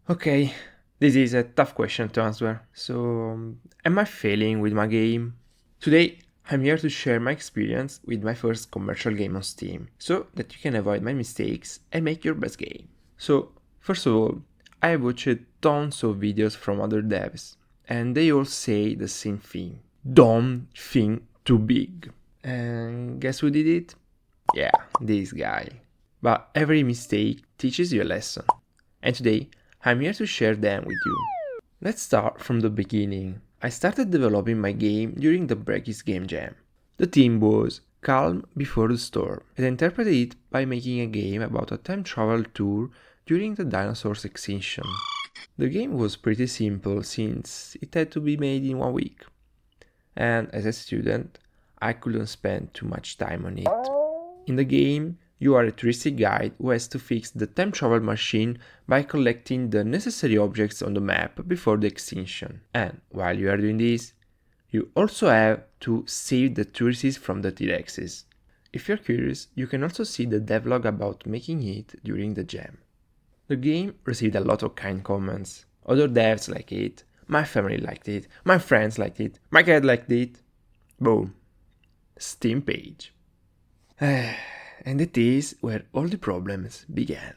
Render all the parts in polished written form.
Okay, this is a tough question to answer. So, am I failing with my game? Today, I'm here to share my experience with my first commercial game on Steam, so that you can avoid my mistakes and make your best game. So, first of all, I watched tons of videos from other devs, and they all say the same thing. Don't think too big. And guess who did it? Yeah, this guy. But every mistake teaches you a lesson. And today, I'm here to share them with you. Let's start from the beginning. I started developing my game during the Breakis Game Jam. The theme was Calm Before the Storm, and I interpreted it by making a game about a time travel tour during the dinosaurs' extinction. The game was pretty simple since it had to be made in 1 week, and as a student, I couldn't spend too much time on it. In the game, you are a touristy guide who has to fix the time travel machine by collecting the necessary objects on the map before the extinction. And while you are doing this, you also have to save the tourists from the T-Rexes. If you're curious, you can also see the devlog about making it during the jam. The game received a lot of kind comments. Other devs liked it, my family liked it, my friends liked it, my cat liked it. Boom. Steam page. And it is where all the problems began.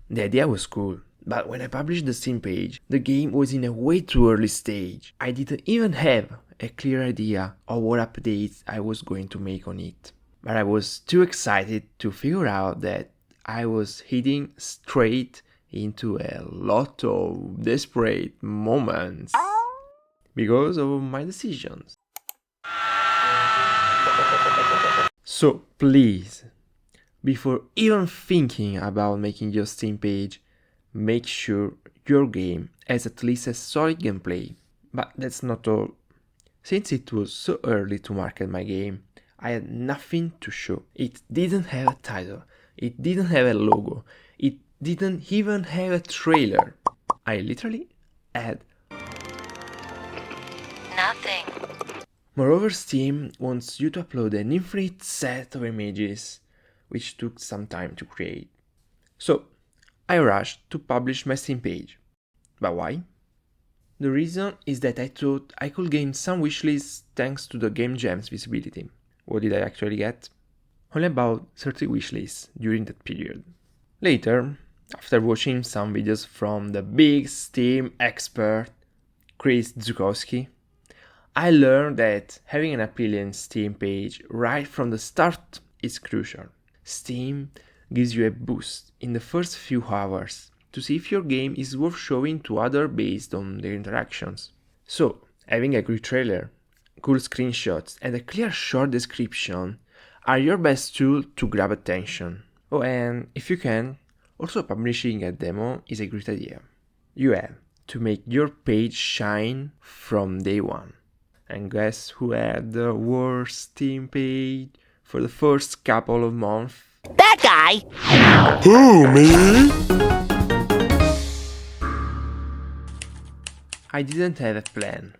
The idea was cool, but when I published the Steam page, the game was in a way too early stage. I didn't even have a clear idea of what updates I was going to make on it. But I was too excited to figure out that I was heading straight into a lot of desperate moments because of my decisions. So please, before even thinking about making your Steam page, make sure your game has at least a solid gameplay. But that's not all. Since it was so early to market my game, I had nothing to show. It didn't have a title, it didn't have a logo, it didn't even have a trailer. I literally had nothing. Moreover, Steam wants you to upload an infinite set of images, which took some time to create. So, I rushed to publish my Steam page. But why? The reason is that I thought I could gain some wishlists thanks to the Game Jam's visibility. What did I actually get? Only about 30 wishlists during that period. Later, after watching some videos from the big Steam expert, Chris Zukowski, I learned that having an appealing Steam page right from the start is crucial. Steam gives you a boost in the first few hours to see if your game is worth showing to others based on their interactions. So, having a great trailer, cool screenshots, and a clear short description are your best tool to grab attention. Oh, and if you can, also publishing a demo is a great idea. You have to make your page shine from day one. And guess who had the worst Steam page for the first couple of months? That guy! Who, me? I didn't have a plan.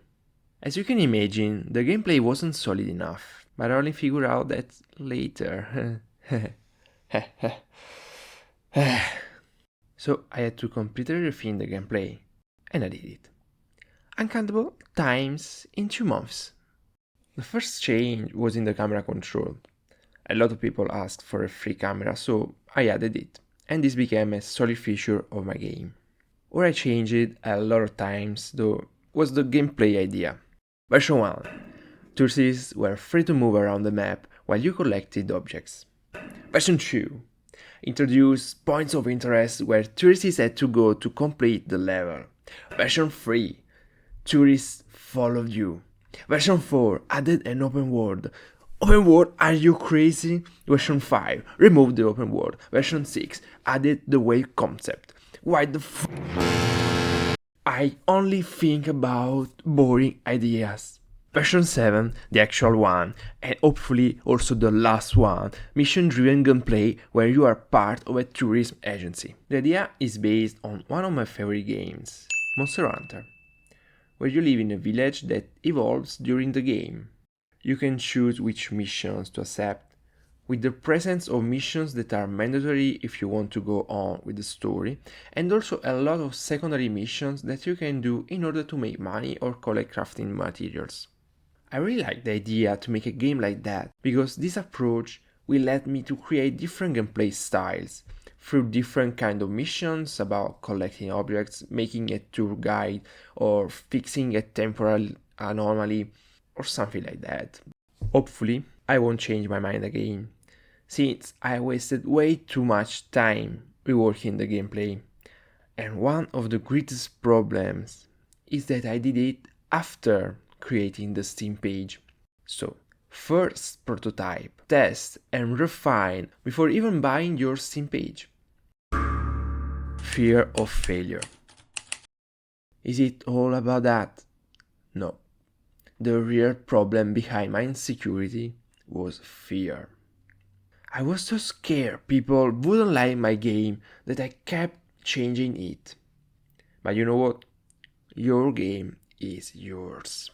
As you can imagine, the gameplay wasn't solid enough, but I only figured out that later. So I had to completely rethink the gameplay, and I did it. Uncountable times in 2 months. The first change was in the camera control. A lot of people asked for a free camera, so I added it, and this became a solid feature of my game. What I changed it a lot of times, though, was the gameplay idea. Version 1. Tourists were free to move around the map while you collected objects. Version 2. Introduced points of interest where tourists had to go to complete the level. Version 3. Tourists followed you. Version 4 added an open world. Open world, are you crazy? Version 5 removed the open world. Version 6 added the wave concept. Why the f... I only think about boring ideas. Version 7, the actual one, and hopefully also the last one, mission-driven gameplay where you are part of a tourism agency. The idea is based on one of my favorite games, Monster Hunter, where you live in a village that evolves during the game. You can choose which missions to accept, with the presence of missions that are mandatory if you want to go on with the story, and also a lot of secondary missions that you can do in order to make money or collect crafting materials. I really like the idea to make a game like that, because this approach will let me to create different gameplay styles through different kind of missions about collecting objects, making a tour guide, or fixing a temporal anomaly, or something like that. Hopefully, I won't change my mind again, since I wasted way too much time reworking the gameplay. And one of the greatest problems is that I did it after creating the Steam page. So, first prototype, test and refine before even buying your Steam page. Fear of failure. Is it all about that? No. The real problem behind my insecurity was fear. I was so scared people wouldn't like my game that I kept changing it. But you know what? Your game is yours.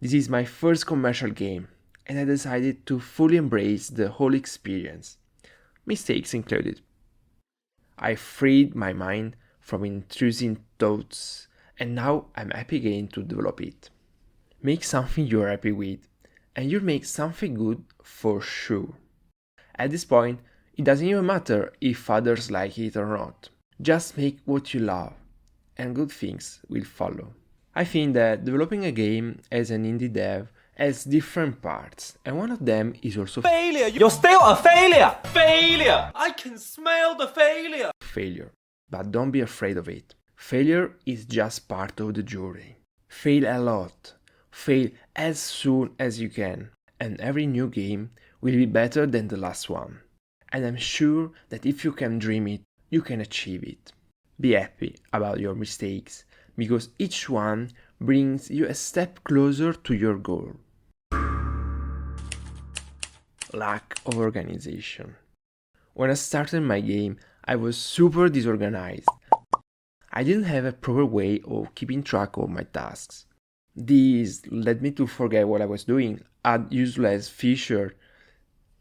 This is my first commercial game, and I decided to fully embrace the whole experience, mistakes included. I freed my mind from intrusive thoughts, and now I'm happy again to develop it. Make something you're happy with, and you'll make something good for sure. At this point, it doesn't even matter if others like it or not. Just make what you love, and good things will follow. I think that developing a game as an indie dev has different parts, and one of them is also Failure! You're still a failure! Failure! I can smell the failure! failure. But don't be afraid of it. Failure is just part of the journey. Fail a lot. Fail as soon as you can, and every new game will be better than the last one. And I'm sure that if you can dream it, you can achieve it. Be happy about your mistakes, because each one brings you a step closer to your goal. Lack of organization. When I started my game, I was super disorganized. I didn't have a proper way of keeping track of my tasks. This led me to forget what I was doing, add useless features,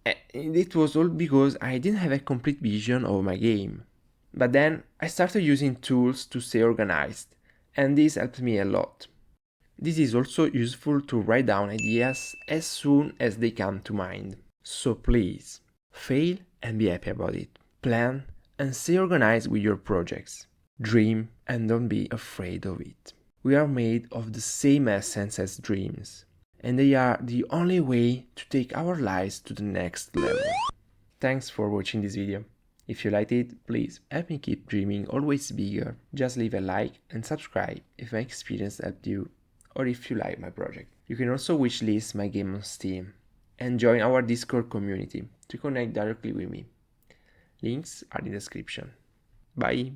and it was all because I didn't have a complete vision of my game. But then I started using tools to stay organized, and this helped me a lot. This is also useful to write down ideas as soon as they come to mind. So please, fail and be happy about it. Plan and stay organized with your projects. Dream and don't be afraid of it. We are made of the same essence as dreams, and they are the only way to take our lives to the next level. Thanks for watching this video. If you liked it, please help me keep dreaming always bigger. Just leave a like and subscribe if my experience helped you, or if you like my project. You can also wishlist my game on Steam and join our Discord community to connect directly with me. Links are in the description. Bye!